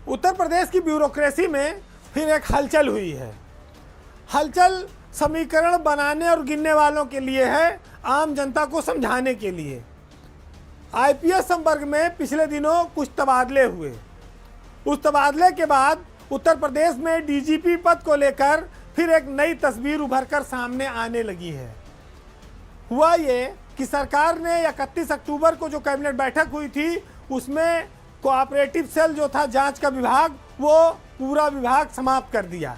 उत्तर प्रदेश की ब्यूरोक्रेसी में फिर एक हलचल हुई है। हलचल समीकरण बनाने और गिनने वालों के लिए है, आम जनता को समझाने के लिए। आईपीएस संवर्ग में पिछले दिनों कुछ तबादले हुए। उस तबादले के बाद उत्तर प्रदेश में डीजीपी पद को लेकर फिर एक नई तस्वीर उभर कर सामने आने लगी है। हुआ ये कि सरकार ने 31 अक्टूबर को जो कैबिनेट बैठक हुई थी उसमें कोऑपरेटिव सेल जो था जांच का विभाग, वो पूरा विभाग समाप्त कर दिया।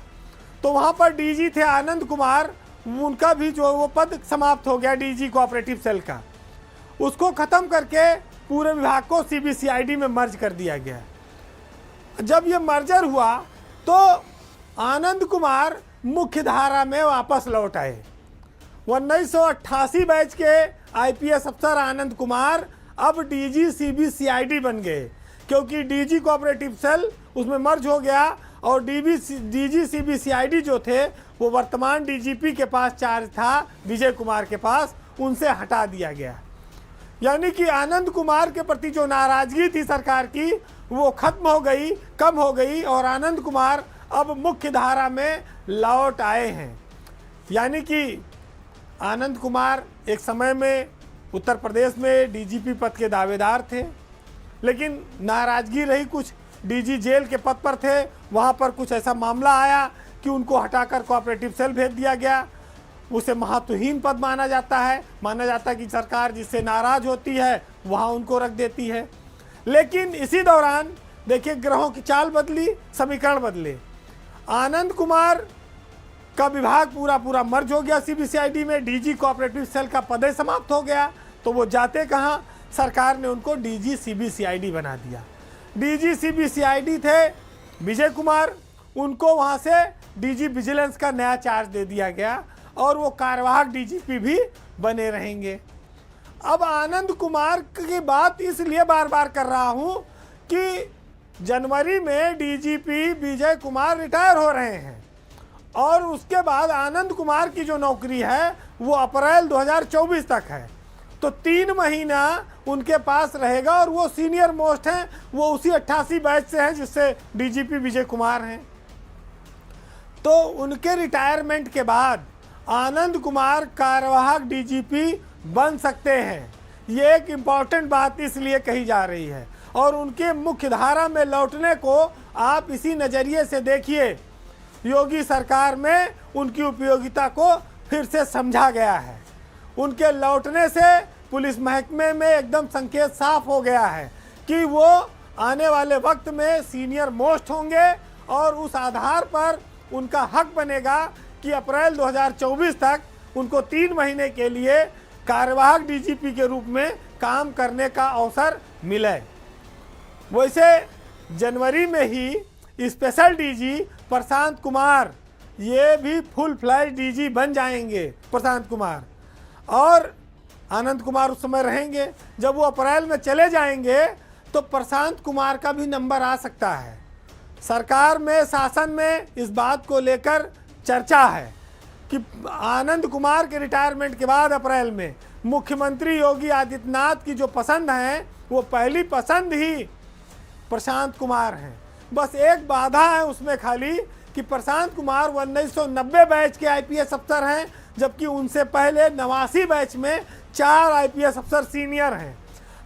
तो वहाँ पर डीजी थे आनंद कुमार, उनका भी जो वो पद समाप्त हो गया, डीजी कोऑपरेटिव सेल का। उसको ख़त्म करके पूरे विभाग को सीबीसीआईडी में मर्ज कर दिया गया। जब ये मर्जर हुआ तो आनंद कुमार मुख्य धारा में वापस लौट आए। 1988 बैच के आईपीएस अफसर आनंद कुमार अब डीजी सीबीसीआईडी बन गए, क्योंकि डीजी कोऑपरेटिव सेल उसमें मर्ज हो गया और डीजी सीबीसीआईडी जो थे वो वर्तमान डीजीपी के पास चार्ज था, विजय कुमार के पास, उनसे हटा दिया गया। यानी कि आनंद कुमार के प्रति जो नाराजगी थी सरकार की वो खत्म हो गई, कम हो गई और आनंद कुमार अब मुख्य धारा में लौट आए हैं। यानी कि आनंद कुमार एक समय में उत्तर प्रदेश में डीजीपी पद के दावेदार थे, लेकिन नाराजगी रही, कुछ डीजी जेल के पद पर थे, वहाँ पर कुछ ऐसा मामला आया कि उनको हटाकर कोऑपरेटिव सेल भेज दिया गया। उसे महत्वहीन पद माना जाता है कि सरकार जिससे नाराज होती है वहाँ उनको रख देती है। लेकिन इसी दौरान देखिए ग्रहों की चाल बदली, समीकरण बदले। आनंद कुमार का विभाग पूरा मर्ज हो गया सीबीसीआईडी में, डीजी कोऑपरेटिव सेल का पद समाप्त हो गया। तो वो जाते कहाँ, सरकार ने उनको डीजी सीबीसीआईडी बना दिया। डीजी सीबीसीआईडी थे विजय कुमार, उनको वहाँ से डीजी विजिलेंस का नया चार्ज दे दिया गया और वो कार्यवाहक डीजीपी भी बने रहेंगे। अब आनंद कुमार की बात इसलिए बार बार कर रहा हूँ कि जनवरी में डीजीपी विजय कुमार रिटायर हो रहे हैं और उसके बाद आनंद कुमार की जो नौकरी है वो अप्रैल 2024 तक है। तो 3 महीना उनके पास रहेगा और वो सीनियर मोस्ट हैं, वो उसी 88 बैच से हैं जिससे डीजीपी विजय कुमार हैं। तो उनके रिटायरमेंट के बाद आनंद कुमार कार्यवाहक डीजीपी बन सकते हैं। ये एक इम्पॉर्टेंट बात इसलिए कही जा रही है और उनके मुख्य धारा में लौटने को आप इसी नज़रिए से देखिए। योगी सरकार में उनकी उपयोगिता को फिर से समझा गया है। उनके लौटने से पुलिस महकमे में एकदम संकेत साफ हो गया है कि वो आने वाले वक्त में सीनियर मोस्ट होंगे और उस आधार पर उनका हक बनेगा कि अप्रैल 2024 तक उनको 3 महीने के लिए कार्यवाहक डीजीपी के रूप में काम करने का अवसर मिले। वैसे जनवरी में ही स्पेशल डीजी प्रशांत कुमार ये भी फुल फ्लैश डीजी बन जाएंगे। प्रशांत कुमार और आनंद कुमार उस समय रहेंगे। जब वो अप्रैल में चले जाएंगे तो प्रशांत कुमार का भी नंबर आ सकता है। सरकार में, शासन में इस बात को लेकर चर्चा है कि आनंद कुमार के रिटायरमेंट के बाद अप्रैल में मुख्यमंत्री योगी आदित्यनाथ की जो पसंद है वो पहली पसंद ही प्रशांत कुमार हैं। बस एक बाधा है उसमें खाली कि प्रशांत कुमार 1990 बैच के आईपीएस अफसर हैं, जबकि उनसे पहले 89 बैच में 4 आईपीएस अफसर सीनियर हैं।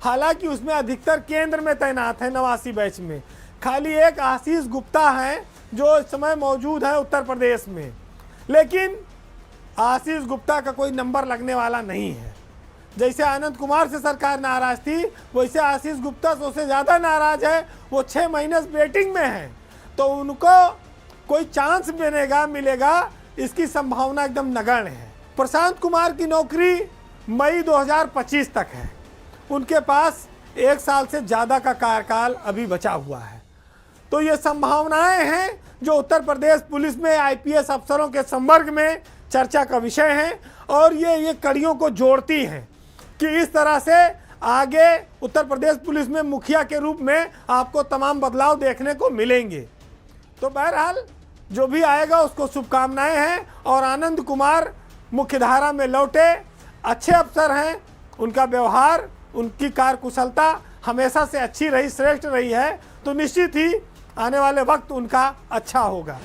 हालांकि उसमें अधिकतर केंद्र में तैनात हैं 89 बैच में। खाली एक आशीष गुप्ता हैं जो इस समय मौजूद है उत्तर प्रदेश में, लेकिन आशीष गुप्ता का कोई नंबर लगने वाला नहीं है। जैसे आनंद कुमार से सरकार नाराज थी वैसे आशीष गुप्ता से ज़्यादा नाराज है। वो 6 महीने वेटिंग में हैं, तो उनको कोई चांस मिलेगा इसकी संभावना एकदम नगण्य है। प्रशांत कुमार की नौकरी मई 2025 तक है। उनके पास 1 साल से ज़्यादा का कार्यकाल अभी बचा हुआ है। तो ये संभावनाएं हैं जो उत्तर प्रदेश पुलिस में आईपीएस अफसरों के संवर्ग में चर्चा का विषय हैं और ये कड़ियों को जोड़ती हैं कि इस तरह से आगे उत्तर प्रदेश पुलिस में मुखिया के रूप में आपको तमाम बदलाव देखने को मिलेंगे। तो बहरहाल जो भी आएगा उसको शुभकामनाएं हैं और आनंद कुमार मुख्यधारा में लौटे, अच्छे अफसर हैं, उनका व्यवहार, उनकी कार्यकुशलता हमेशा से अच्छी रही, श्रेष्ठ रही है। तो निश्चित ही आने वाले वक्त उनका अच्छा होगा।